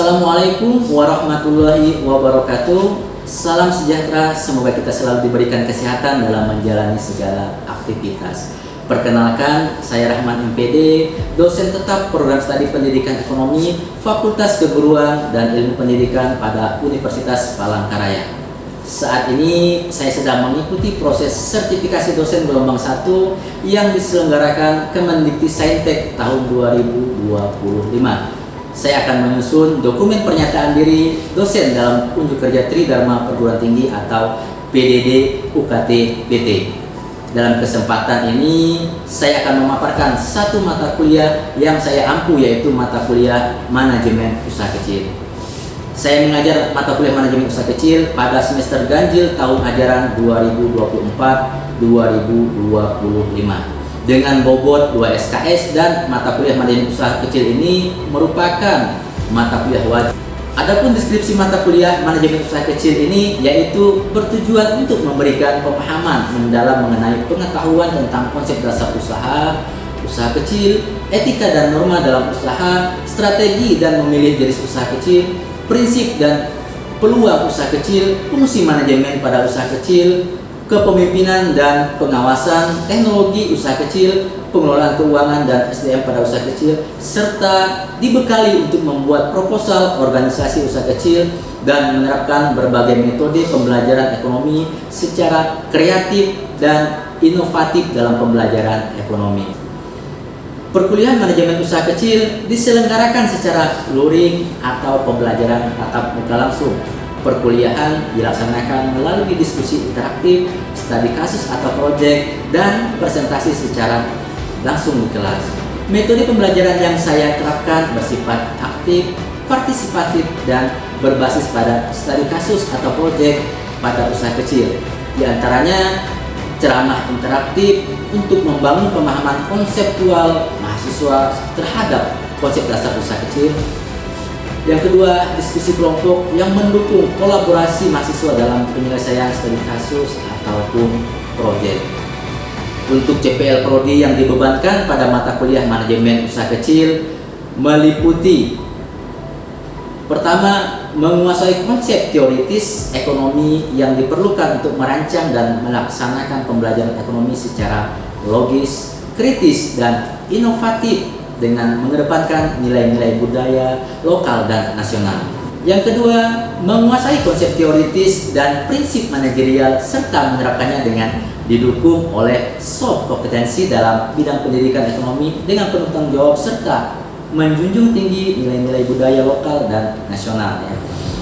Assalamualaikum warahmatullahi wabarakatuh. Salam sejahtera, semoga kita selalu diberikan kesehatan dalam menjalani segala aktivitas. Perkenalkan, saya Rahman MPD, dosen tetap program studi pendidikan ekonomi, Fakultas Keguruan dan Ilmu Pendidikan pada Universitas Palangkaraya. Saat ini saya sedang mengikuti proses sertifikasi dosen gelombang 1 yang diselenggarakan Kemendikti-Saintek tahun 2025. Saya akan menyusun dokumen pernyataan diri dosen dalam unjuk kerja Tridharma Perguruan Tinggi atau PDD UKT PT. Dalam kesempatan ini, saya akan memaparkan satu mata kuliah yang saya ampu, yaitu mata kuliah Manajemen Usaha Kecil. Saya mengajar mata kuliah Manajemen Usaha Kecil pada semester ganjil tahun ajaran 2024-2025. Dengan bobot 2 SKS, dan mata kuliah Manajemen Usaha Kecil ini merupakan mata kuliah wajib. Adapun deskripsi mata kuliah Manajemen Usaha Kecil ini yaitu bertujuan untuk memberikan pemahaman mendalam mengenai pengetahuan tentang konsep dasar usaha, usaha kecil, etika dan norma dalam usaha, strategi dan memilih jenis usaha kecil, prinsip dan peluang usaha kecil, fungsi manajemen pada usaha kecil, kepemimpinan dan pengawasan, teknologi usaha kecil, pengelolaan keuangan dan SDM pada usaha kecil, serta dibekali untuk membuat proposal organisasi usaha kecil dan menerapkan berbagai metode pembelajaran ekonomi secara kreatif dan inovatif dalam pembelajaran ekonomi. Perkuliahan Manajemen Usaha Kecil diselenggarakan secara luring atau pembelajaran tatap muka langsung. Perkuliahan dilaksanakan melalui diskusi interaktif, studi kasus atau proyek, dan presentasi secara langsung di kelas. Metode pembelajaran yang saya terapkan bersifat aktif, partisipatif, dan berbasis pada studi kasus atau proyek pada usaha kecil. Di antaranya ceramah interaktif untuk membangun pemahaman konseptual mahasiswa terhadap konsep dasar usaha kecil. Yang kedua, diskusi kelompok yang mendukung kolaborasi mahasiswa dalam penyelesaian studi kasus ataupun proyek. Untuk CPL Prodi yang dibebankan pada mata kuliah Manajemen Usaha Kecil meliputi: pertama, menguasai konsep teoritis ekonomi yang diperlukan untuk merancang dan melaksanakan pembelajaran ekonomi secara logis, kritis, dan inovatif dengan mengedepankan nilai-nilai budaya lokal dan nasional. Yang kedua, menguasai konsep teoritis dan prinsip manajerial serta menerapkannya dengan didukung oleh soft kompetensi dalam bidang pendidikan ekonomi dengan penuh tanggung jawab serta menjunjung tinggi nilai-nilai budaya lokal dan nasional.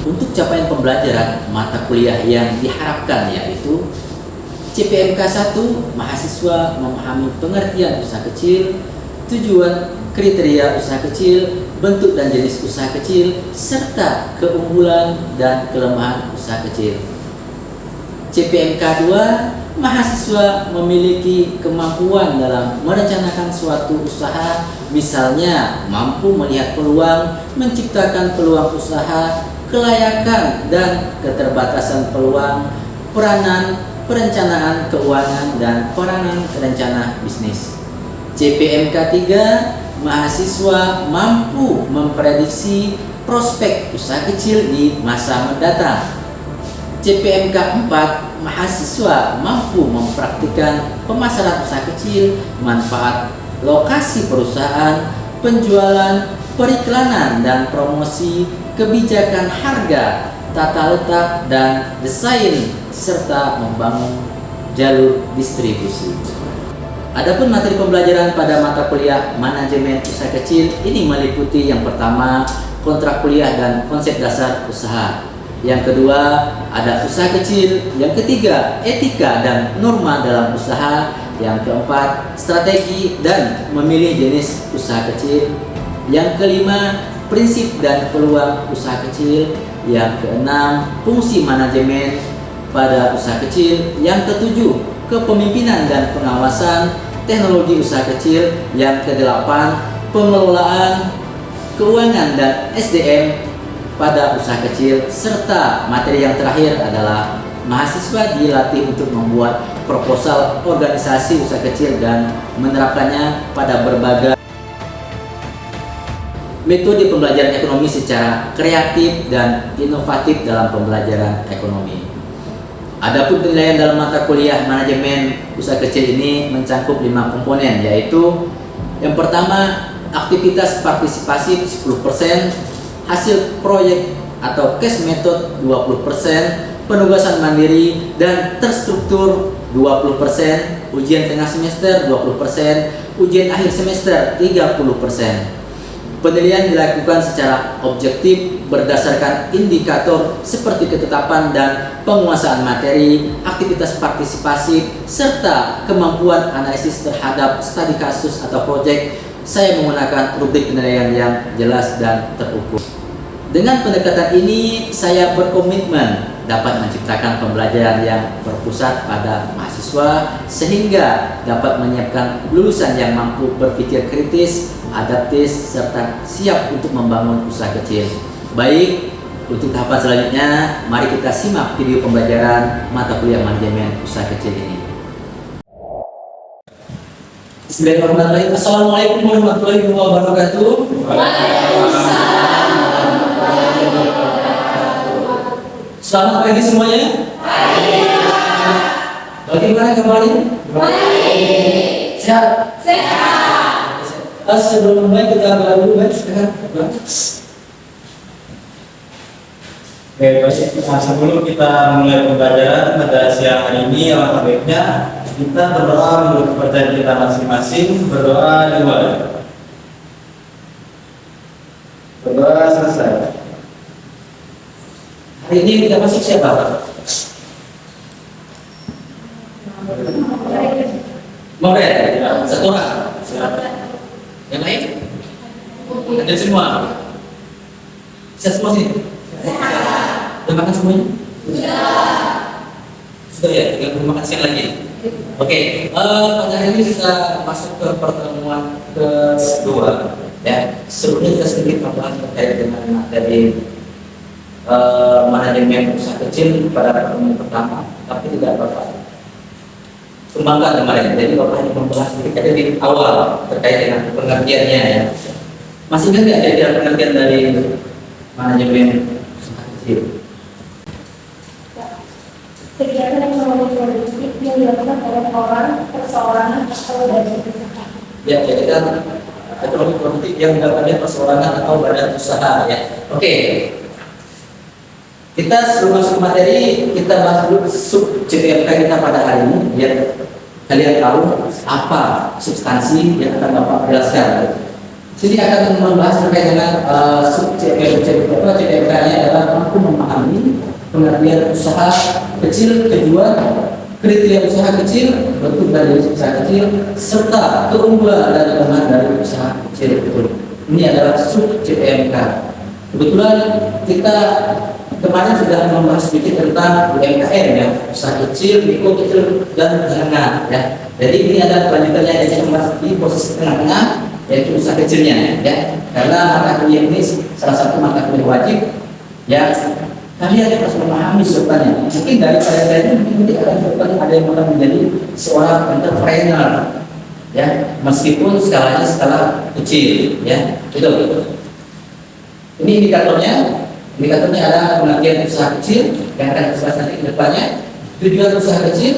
Untuk capaian pembelajaran mata kuliah yang diharapkan yaitu CPMK 1, mahasiswa memahami pengertian usaha kecil, tujuan, kriteria usaha kecil, bentuk dan jenis usaha kecil, serta keunggulan dan kelemahan usaha kecil. CPMK 2, mahasiswa memiliki kemampuan dalam merencanakan suatu usaha, misalnya mampu melihat peluang, menciptakan peluang usaha, kelayakan dan keterbatasan peluang, peranan, perencanaan keuangan, dan peranan rencana bisnis. CPMK 3, mahasiswa mampu memprediksi prospek usaha kecil di masa mendatang. CPMK 4, mahasiswa mampu mempraktikkan pemasaran usaha kecil, manfaat lokasi perusahaan, penjualan, periklanan dan promosi, kebijakan harga, tata letak dan desain, serta membangun jalur distribusi. Adapun materi pembelajaran pada mata kuliah Manajemen Usaha Kecil ini meliputi: yang pertama, kontrak kuliah dan konsep dasar usaha. Yang kedua, ada usaha kecil. Yang ketiga, etika dan norma dalam usaha. Yang keempat, strategi dan memilih jenis usaha kecil. Yang kelima, prinsip dan peluang usaha kecil. Yang keenam, fungsi manajemen pada usaha kecil. Yang ketujuh, kepemimpinan dan pengawasan teknologi usaha kecil. Yang kedelapan, pengelolaan keuangan dan SDM pada usaha kecil. Serta materi yang terakhir adalah mahasiswa dilatih untuk membuat proposal organisasi usaha kecil dan menerapkannya pada berbagai. metode pembelajaran ekonomi secara kreatif dan inovatif dalam pembelajaran ekonomi. Adapun penilaian dalam mata kuliah manajemen usaha kecil ini mencakup 5 komponen, yaitu yang pertama aktivitas partisipasi 10%, hasil proyek atau case method 20%, penugasan mandiri dan terstruktur 20%, ujian tengah semester 20%, ujian akhir semester 30%. Penilaian dilakukan secara objektif berdasarkan indikator seperti ketetapan dan penguasaan materi, aktivitas partisipasi, serta kemampuan analisis terhadap studi kasus atau proyek. Saya menggunakan rubrik penilaian yang jelas dan terukur. Dengan pendekatan ini, saya berkomitmen dapat menciptakan pembelajaran yang berpusat pada mahasiswa sehingga dapat menyiapkan lulusan yang mampu berpikir kritis, adaptif, serta siap untuk membangun usaha kecil. Baik, untuk tahapan selanjutnya, mari kita simak video pembelajaran mata kuliah manajemen usaha kecil ini. Bismillahirrahmanirrahim. Assalamualaikum warahmatullahi wabarakatuh. Selamat pagi semuanya. Bagaimana kemarin? Baik. Sehat? Sehat. Sebelum mulai kita baru sebelum kita mulai pembelajaran pada siang hari ini, alangkah baiknya kita berdoa menurut kepercayaan kita masing-masing. Berdoa dimulai. Berdoa selesai. Hari ini kita masuk siapa? Moret. Satu orang. Yang lain? Ada semua. Bisa semua sih? Sudah makan semuanya? Sudah ya, tinggal makan siang lagi. Oke, pada hari ini kita masuk ke pertemuan kedua. Ya, sebelumnya kita sedikit membahas terkait dengan materi manajemen usaha kecil pada pertemuan pertama, tapi tidak apa-apa. Kembangkan kemarin, jadi Bapak hanya membahas sedikit aja di awal terkait dengan pengertiannya ya. Masih ingat nggak kira-kira pengertian dari manajemen usaha kecil? Kegiatan ekonomi produktif yang dilakukan oleh orang, perseorangan, atau badan usaha. Ya, jadi kan ekonomi produktif yang dilakukan oleh perseorangan atau badan usaha ya. Oke. Kita sebelum masuk ke materi, kita bahas dulu sub CPMK kita pada hari ini biar kalian tahu apa substansi yang akan Bapak jelaskan. Sini akan membahas terkait dengan sub CPMK-nya adalah mampu memahami pengertian usaha kecil, kedua kriteria usaha kecil, bentuk dari usaha kecil, serta keunggulan dan kelemahan dari usaha kecil itu. Ini adalah sub CPMK. Kebetulan kita kemarin sudah membahas sedikit tentang UMKM ya, usaha kecil, mikro kecil dan menengah ya. Jadi ini ada kelanjutannya yang saya membahas di posisi tengah-tengah, yaitu usaha kecilnya ya. Karena mata kuliah ini salah satu mata kuliah wajib ya. Kalian harus memahami jawabannya. Mungkin dari kalian ini ada yang akan menjadi seorang entrepreneur ya, meskipun skalanya skala kecil ya. Itu. Ini indikatornya. Indikatornya adalah pengertian usaha kecil yang akan kita bahas nanti ke depannya, tujuan usaha kecil,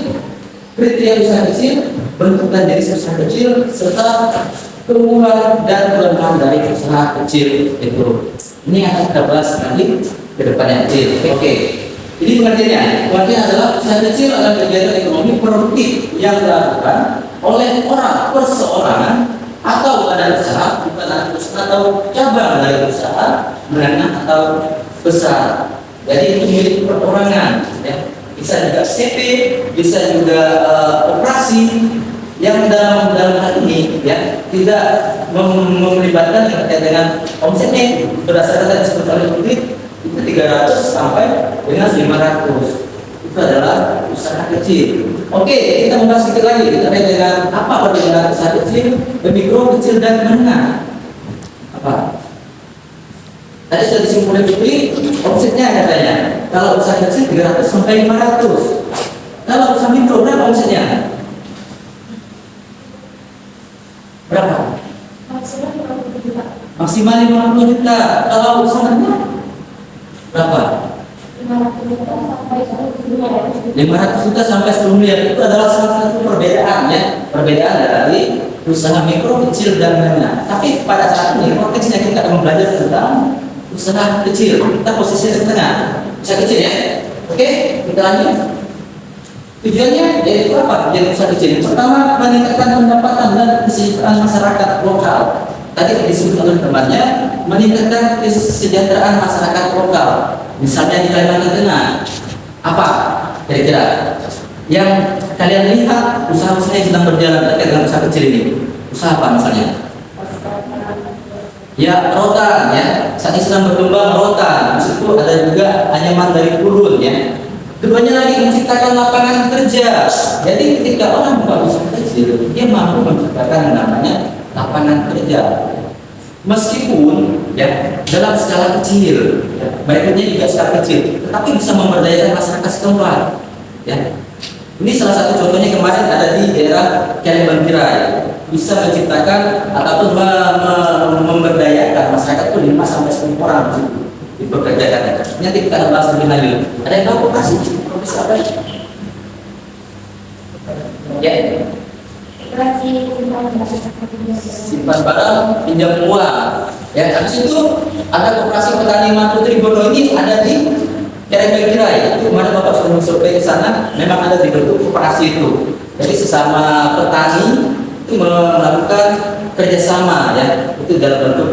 kriteria usaha kecil, bentuk dan jenis usaha kecil, serta keunggulan dan kelemahan dari usaha kecil itu. Ini akan kita bahas nanti ke depannya. Oke. Ini pengertiannya. Pengertian adalah usaha kecil adalah kegiatan ekonomi produktif yang dilakukan oleh orang perseorangan atau badan usaha, bukan usaha atau cabang dari usaha menengah atau besar. Jadi itu milik perorangan ya. Bisa juga CP, bisa juga operasi yang dalam hal ini ya tidak melibatkan yang terkait dengan omsetnya berdasarkan tadi seperti itu 300 sampai dengan 500. Itu adalah usaha kecil. Oke, kita membahas sedikit lagi terkait dengan apa perbedaan usaha kecil, mikro, kecil dan menengah. Apa? Tadi sudah disimpulkan Jupri, omsetnya katanya. Kalau usaha kecil 300 sampai 500. Kalau usaha mikro berapa omsetnya? Berapa? Maksimal 50 juta. maksimal 50 juta. Kalau usaha berapa? 500 juta sampai 10 miliar. Itu adalah salah satu perbedaan ya, perbedaan dari usaha mikro, kecil dan menengah. Tapi pada saat ini konteksnya kita akan belajar tentang usaha kecil. Kita posisinya di tengah, usaha kecil ya. Oke, kita lanjut. Tujuannya yaitu apa? Tujuan usaha kecil. Pertama, meningkatkan pendapatan dan kesejahteraan masyarakat lokal. Tadi disebut oleh temannya, meningkatkan kesejahteraan masyarakat lokal. Misalnya di Kalimantan Tengah, apa kira-kira yang kalian lihat usaha-usaha yang sedang berjalan terkait dengan usaha kecil ini? Usaha apa misalnya? Ya, rotan ya. Saat ini sedang berkembang rotan. Di situ ada juga anyaman dari purun ya. Keduanya lagi menciptakan lapangan kerja. Jadi ketika orang buka usaha kecil, dia mampu menciptakan yang namanya lapangan kerja. Meskipun ya dalam skala kecil, ya, berikutnya juga skala kecil, tetapi bisa memberdayakan masyarakat setempat. Ya. Ini salah satu contohnya kemarin ada di daerah Kalimantan, bisa menciptakan ataupun memberdayakan masyarakat itu 5 sampai 10 orang di situ dipekerjakan. Nanti kita akan bahas lebih lanjut. Ada yang tahu koperasi? Koperasi apa? Ya. Simpan barang, pinjam uang. Ya, habis itu ada koperasi petani Putri Bono ini ada di Kalimantan. Itu kemarin Bapak sudah survei ke sana, memang ada dibentuk koperasi itu. Jadi sesama petani itu melakukan kerjasama ya, itu dalam bentuk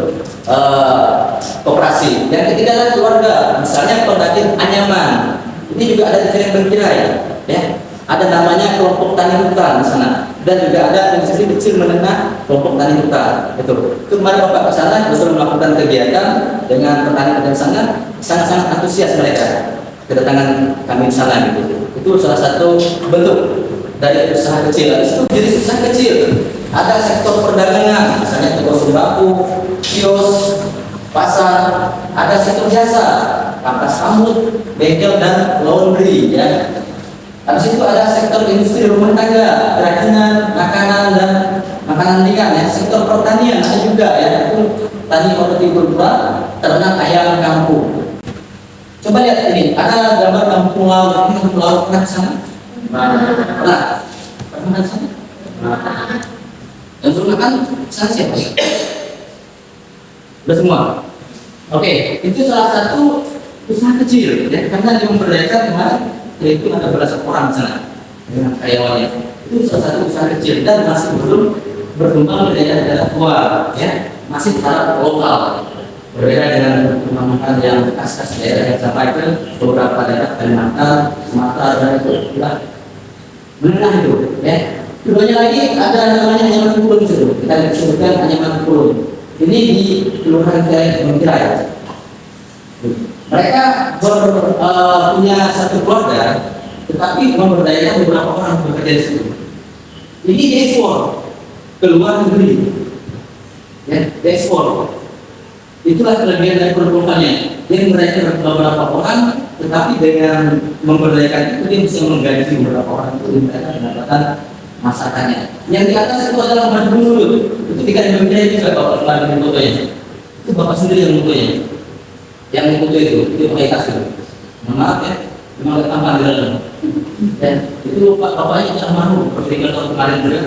koperasi. Yang ketiga adalah keluarga, misalnya pengrajin anyaman. Ini juga ada di Kalimantan ya. Ada namanya kelompok tani hutan di sana, dan juga ada industri kecil menengah kelompok tani hutan. Itu kemarin Bapak ke sana betul melakukan kegiatan dengan petani di sana, sangat-sangat antusias mereka kedatangan kami di sana gitu. Itu salah satu bentuk dari usaha kecil. Itu jadi usaha kecil. Ada sektor perdagangan, misalnya toko sembako, kios, pasar. Ada sektor jasa, pangkas rambut, bengkel dan laundry ya. Habis itu ada sektor industri rumah tangga, kerajinan, makanan dan makanan ringan ya. Sektor pertanian ada juga ya, itu tani hortikultura, ternak ayam kampung. Coba lihat ini, ada gambar kampung laut. Ini kampung laut pernah ke sana? Pernah? Pernah ke sana? Yang belum makan sana siapa? Udah semua? Oke, itu salah satu usaha kecil ya, karena dia memberdayakan kemarin, yaitu ada belasan orang sana dengan karyawannya. Itu salah satu usaha kecil dan masih belum berkembang di daerah-daerah tua ya, masih secara lokal. Berbeda dengan pembangunan yang khas-khas daerah yang sampaikan beberapa daerah Kalimantan, Sumatera dan itu menengah itu ya. Keduanya lagi ada namanya anyaman purun itu. Kita sebutkan anyaman purun. Ini di Kelurahan Kalimantan. Mereka punya satu keluarga, tetapi memberdayakan beberapa orang bekerja di situ. Ini ekspor keluar negeri, ya, ekspor. Itulah kelebihan dari perempuannya. Dia memberdayakan beberapa orang, tetapi dengan memberdayakan itu dia bisa menggaji beberapa orang itu meningkatkan pendapatan masyarakatnya. Yang di atas itu adalah madu mulut. Itu di Kalimantan juga bapak kemarin fotonya. Itu bapak sendiri yang fotonya. Yang foto itu pakai tas itu. Maaf ya, memang ada tambahan di dalam. Dan itu bapaknya tidak malu. Ketika tahun kemarin juga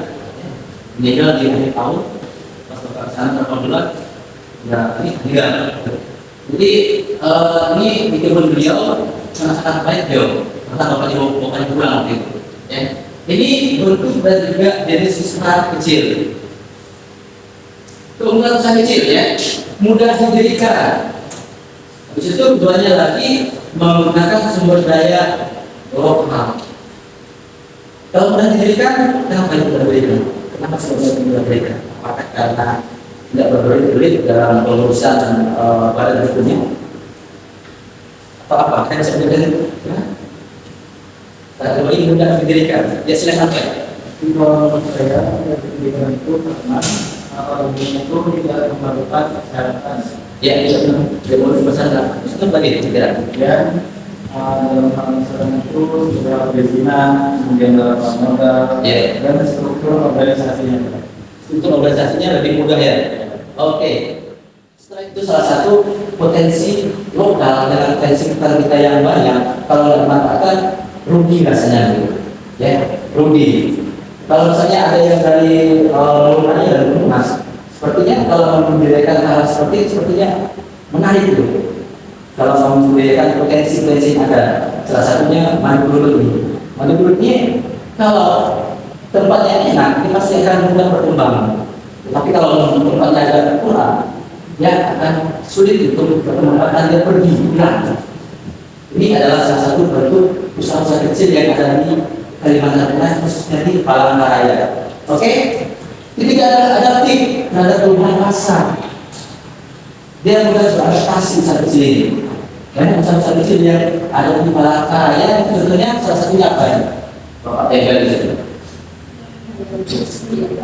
meninggal di akhir tahun. Pas bapak kesana berapa bulan? Ya ini meninggal. Jadi ini kehidupan beliau sangat baik beliau. Karena bapaknya pulang waktu itu. Ya. Ini bentuk dan juga jenis usaha kecil. Keunggulan usaha kecil ya, mudah didirikan. Habis itu keduanya lagi menggunakan sumber daya lokal. Kalau mudah didirikan, kenapa itu mudah didirikan? Kenapa sebabnya mudah didirikan? Apakah karena tidak berbelit-belit dalam pengurusan badan hukumnya? Atau apa? Kan saya bilang itu. Kalau ini mudah didirikan, ya silakan Pak. Kalau menurut saya, didirikan itu karena hubungan itu tidak memerlukan persyaratan. Ya, itu boleh bersandar. Itu bagi tidak. Dan dalam hal misalnya itu sudah perizinan, kemudian dalam modal, dan struktur organisasinya. Struktur organisasinya lebih mudah ya. Oke. Setelah itu salah satu potensi lokal dengan potensi kita yang banyak, kalau nggak dimanfaatkan rugi rasanya gitu, ya rugi. Kalau misalnya ada yang dari lurahnya dan Mas, sepertinya kalau membudidayakan hal seperti itu, sepertinya menarik itu. Kalau membudidayakan potensi-potensi yang ada, salah satunya madu belut ini. Madu belut ini kalau tempatnya enak, ini pasti akan mudah berkembang. Tapi kalau tempatnya agak kurang, ya akan sulit untuk berkembang, akan dia pergi pulang. Ini adalah salah satu bentuk usaha-usaha kecil yang ada di Kalimantan Tengah, khususnya di Palangkaraya. Oke? Ketiga adalah adaptif terhadap perubahan pasar. Dia mudah beradaptasi usaha kecil ini. Karena usaha-usaha kecil yang ada di Palangkaraya, contohnya salah satunya apa ya? Bapak Tega di situ.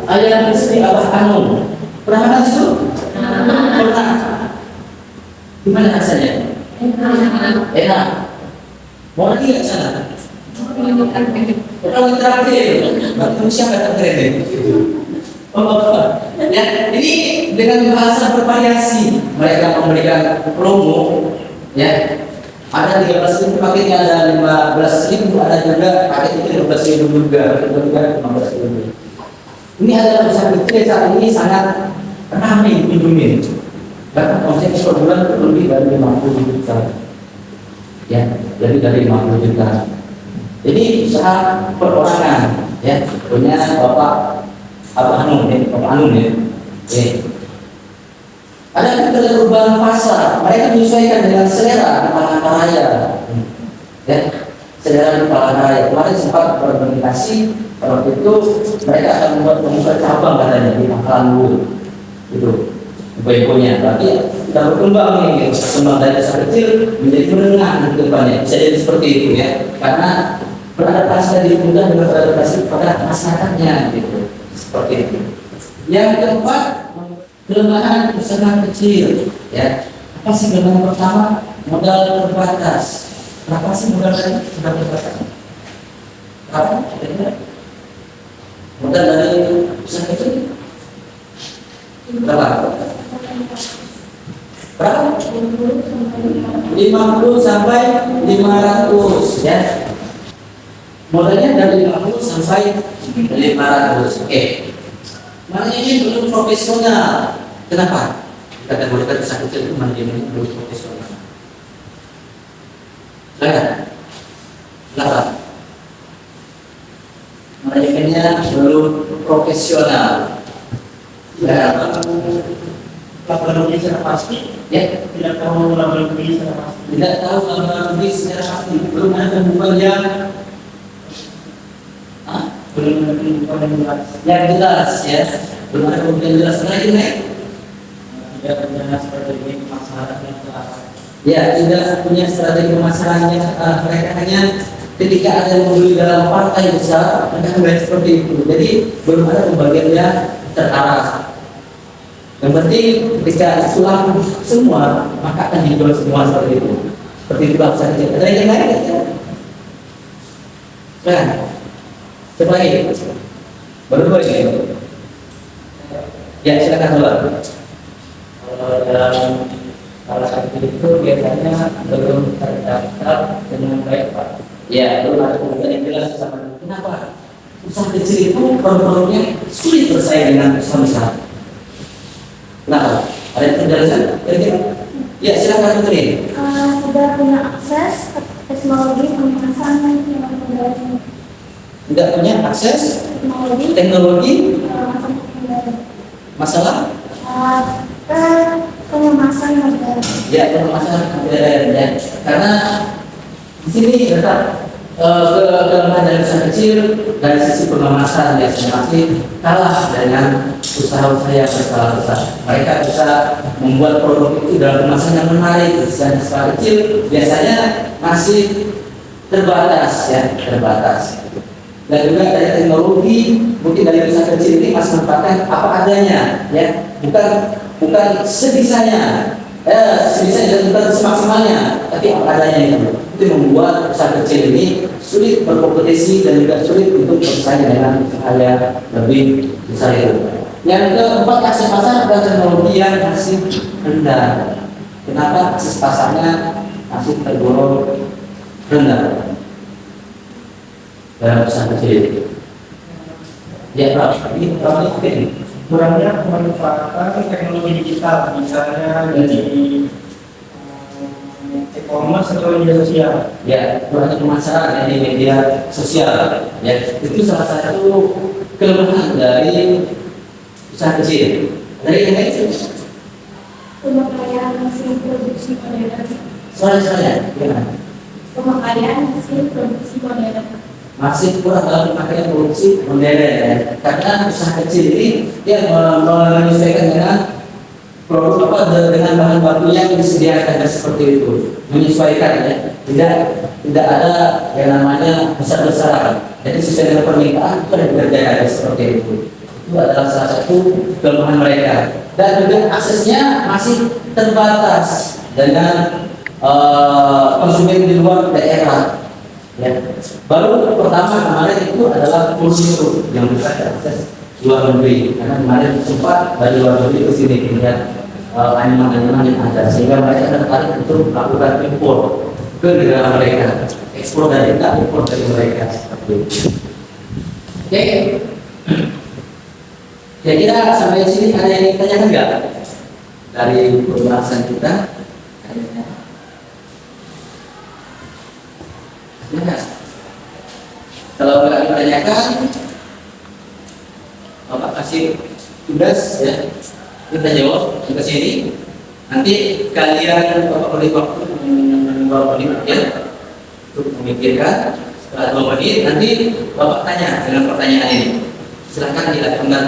Ada yang bersih Abah Anung. Pernah makan situ? Pernah. Gimana rasanya? Enak. Mau lagi nggak sana? Kalau terakhir, manusia nggak terkredit. Ya, ini dengan bahasa bervariasi mereka memberikan promo, ya. Ada 13.000 paketnya, ada 15.000, ada juga paket itu 15.000 juga 15.000. Ini adalah usaha kecil saat ini sangat ramai dikunjungi. Bahkan omsetnya per bulan lebih dari 50 juta. Ya, lebih dari 50 juta. Jadi usaha perorangan, ya, punya Bapak Anung ya, Bapak Anung ya. Ada perubahan pasar, mereka menyesuaikan dengan selera di Palangkaraya. Ya, selera di Palangkaraya. Kemarin sempat berkomunikasi, waktu itu mereka akan membuka cabang katanya di Pangkalan Luhur, gitu, ibu-ibunya. Tapi kita berkembang nih, berkembang dari usaha kecil menjadi menengah ke depannya. Bisa jadi seperti itu ya, karena beradaptasi dari mudah dengan beradaptasi pada masyarakatnya, gitu, seperti itu. Yang keempat, kelemahan usaha kecil, ya. Apa sih kelemahan pertama? Modal terbatas. Berapa sih modal terbatas? Berapa? Modal dari usaha kecil? Berapa? Berapa? 50 sampai 500, ya. Modalnya dari 50 sampai 500. Oke. Makanya ini belum profesional. Kenapa? Kategorikan usaha kecil itu manajemen belum profesional. Kenapa? Manajemennya belum profesional. Laporan rugi secara pasti, Ya, tidak tahu laporan rugi secara pasti. tidak tahu laporan rugi secara pasti. Belum ada pembukuan yang Belum ada pembukuan yang jelas. yang jelas, ya. Belum ada pembukuan yang jelas. Lagi naik. Tidak punya strategi pemasaran yang jelas. Ya, tidak punya strategi pemasaran yang mereka hanya ketika ada yang membeli dalam partai besar, mereka mulai seperti itu. Jadi belum ada pembagian yang terarah. Yang penting ketika itu laku semua, maka akan dijual semua seperti itu. Seperti itu bangsa kecil. Ada yang lain? Kan? Sebaik. Baru ini. Ya, silakan Tuan. Kalau dalam salah satu itu biasanya belum terdaftar dengan baik, Pak. Ya, belum ada pembukaan yang jelas sama. Kenapa? Usaha kecil itu produk-produknya sulit bersaing dengan usaha besar. Kenapa? Ada penjelasan? Ya, silakan Putri. Sudah punya akses ke teknologi pemasaran yang modern. Tidak punya akses Teknologi teknologi masalah ke pengemasan modern. ya permasalahan modern ya, karena di sini tetap kelemahan dari usaha kecil dari sisi pengemasan ya masih kalah dengan usaha-usaha yang berskala besar. Mereka bisa membuat produk itu dalam kemasan yang menarik. Usaha skala kecil biasanya masih terbatas ya, terbatas. Dan juga dari teknologi mungkin dari usaha kecil ini masih menempatkan apa adanya ya, bukan sebisanya sebisanya dan bukan semaksimalnya, tapi apa adanya itu membuat usaha kecil ini sulit berkompetisi dan juga sulit untuk bersaing dengan usaha yang lebih besar itu. Yang keempat, akses pasar dan teknologi yang masih rendah. Kenapa akses pasarnya masih tergolong rendah dalam usaha kecil? Ya, Pak, ini kurangnya pemanfaatan teknologi digital, misalnya dari e-commerce atau media sosial. Ya, kurangnya pemasaran di media sosial. Ya, itu salah satu kelemahan dari usaha kecil. Dari yang lain itu Pemakaian mesin produksi modern. soalnya gimana? Pemakaian mesin produksi modern. Masih kurang dalam pemakaian produksi modern ya. Karena usaha kecil ini dia menyesuaikan dengan produk dengan bahan baku yang disediakan seperti itu, menyesuaikan ya. Tidak ada yang namanya besar-besaran. Jadi sesuai dengan permintaan itu ada dikerjakan seperti itu. Itu adalah salah satu kelemahan mereka. Dan juga aksesnya masih terbatas dengan konsumen di luar daerah. Ya. Baru pertama kemarin itu adalah Pulsio yang bisa diakses luar negeri, karena kemarin sempat dari luar negeri ke sini melihat animan-animan yang ada, sehingga mereka tertarik untuk melakukan impor ke negara mereka, ekspor dari kita, impor dari mereka seperti itu. Oke, kira-kira sampai sini ada yang ditanyakan nggak dari pembahasan kita? Ya. Kalau nggak ditanyakan, Bapak kasih tugas ya, kita jawab ke sini. Nanti kalian Bapak beri waktu 2 menit ya untuk memikirkan. Setelah 2 menit nanti Bapak tanya dengan pertanyaan ini. Silakan dilakukan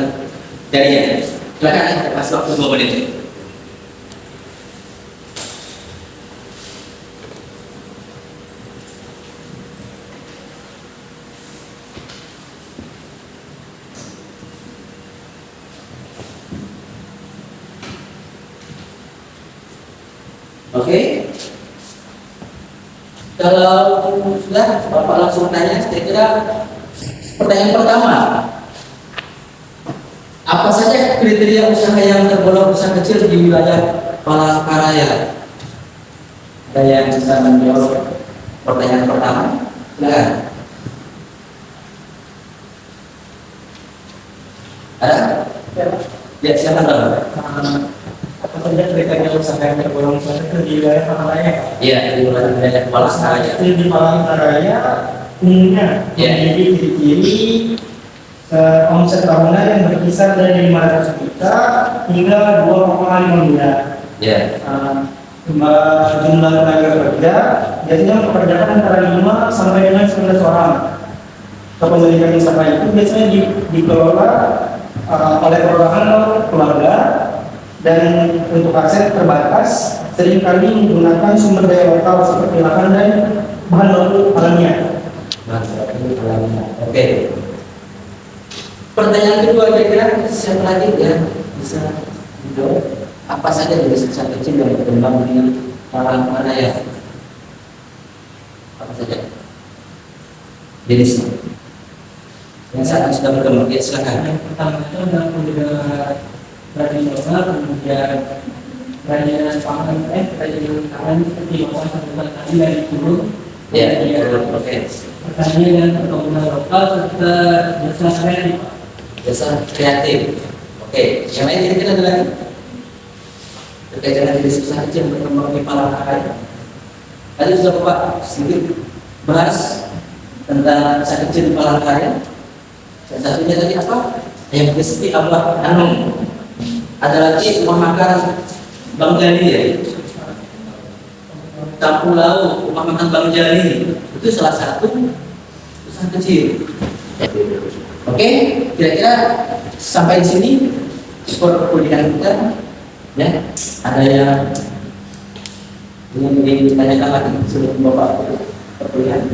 jarinya. Silakan ya, kita kasih waktu 2 menit. Oke, kalau sudah Bapak langsung tanya, saya kira pertanyaan pertama, apa saja kriteria usaha yang tergolong usaha kecil di wilayah Palangkaraya? Ada yang bisa menjawab pertanyaan pertama? Silakan. Ada? Ya, silakan Bapak. Apa saja kriteria usaha yang tergolong usaha kecil di wilayah Palangkaraya? Iya, di wilayah Palangkaraya. Di Palangkaraya umumnya memiliki ciri-ciri omset tahunan yang berkisar dari 500 juta hingga 2,5 miliar. Ya. Jumlah tenaga kerja biasanya mempekerjakan antara 5 sampai dengan 19 orang. Kepemilikan usaha itu biasanya dikelola oleh perorangan atau keluarga, dan untuk aset terbatas seringkali menggunakan sumber daya lokal seperti lahan dan bahan baku alamiah. Oke. Pertanyaan kedua kira-kira siapa lagi ya bisa menjawab? Apa saja jenis usaha kecil yang berkembang di Palangkaraya? Apa saja jenisnya? Yang saat sudah berkembang, ya silakan. Yang pertama itu adalah berani lokal, kemudian berani pangan, berani pangan seperti lokal sampai tadi dari turun. Ya, oke. Pertanian dan perkebunan lokal serta jasa kreatif. Jasa kreatif. Oke, yang lain kira-kira ada lagi? Terkait dengan jenis usaha kecil yang berkembang di Palangkaraya. Tadi sudah Bapak sedikit bahas tentang usaha kecil di Palangkaraya. Dan satunya tadi apa? Yang seperti apa? Ada lagi rumah makan Bang Jali ya. Kampung Laut, rumah makan Bang Jali. Itu salah satu usaha kecil. Oke, kira-kira sampai di sini skor perkuliahan kita. Ya, ada yang ingin ditanyakan lagi sebelum Bapak perkuliahan?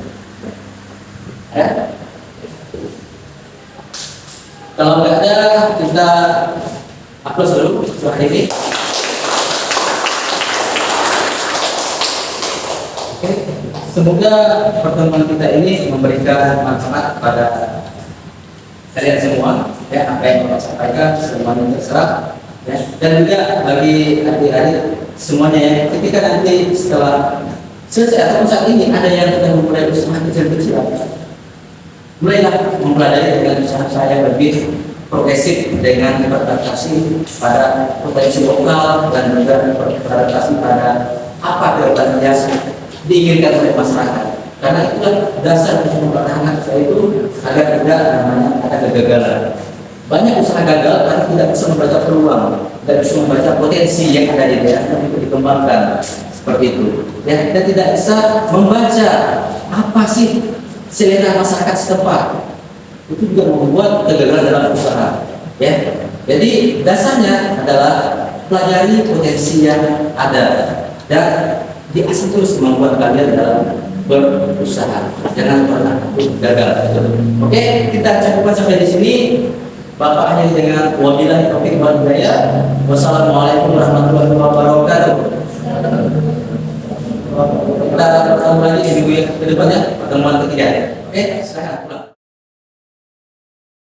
Ya? Kalau nggak ada, kita upload dulu soal ini. Oke, semoga pertemuan kita ini memberikan manfaat kepada kalian semua. ya apa yang Bapak sampaikan semuanya terserap ya. Dan juga bagi adik-adik semuanya ya, ketika nanti setelah selesai ataupun saat ini ada yang sudah memulai usaha kecil-kecilan, mulailah mempelajari dengan usaha saya lebih progresif dengan beradaptasi pada potensi lokal dan juga beradaptasi pada apa kegiatan yang diinginkan oleh masyarakat. Karena itulah dasar untuk mempertahankan usaha itu agar tidak namanya ada kegagalan. Banyak usaha gagal karena tidak bisa membaca peluang, tidak bisa membaca potensi yang ada di daerah untuk dikembangkan seperti itu. Ya, kita tidak bisa membaca apa sih selera masyarakat setempat. Itu juga membuat kegagalan dalam usaha. Ya, jadi dasarnya adalah pelajari potensi yang ada dan diasah terus kemampuan kalian dalam berusaha. Jangan pernah gagal. Oke, kita cukupkan sampai di sini. Bapak hanya dengan wabillahi taufiq wal hidayah. Wassalamualaikum warahmatullahi wabarakatuh. Kita bertemu lagi di minggu yang kedepannya, pertemuan ketiga. Oke, saya pulang.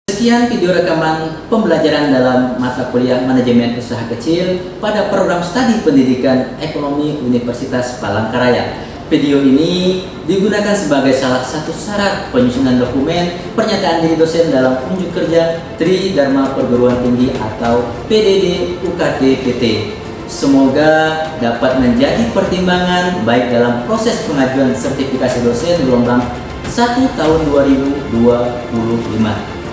Sekian video rekaman pembelajaran dalam mata kuliah Manajemen Usaha Kecil pada program studi Pendidikan Ekonomi Universitas Palangkaraya. Video ini digunakan sebagai salah satu syarat penyusunan dokumen pernyataan diri dosen dalam unjuk kerja Tri Dharma Perguruan Tinggi atau PDD UKT PT. Semoga dapat menjadi pertimbangan baik dalam proses pengajuan sertifikasi dosen gelombang 1 tahun 2025.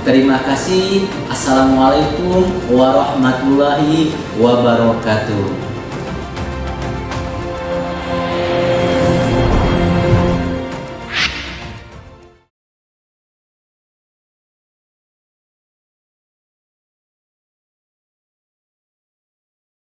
Terima kasih. Assalamualaikum warahmatullahi wabarakatuh.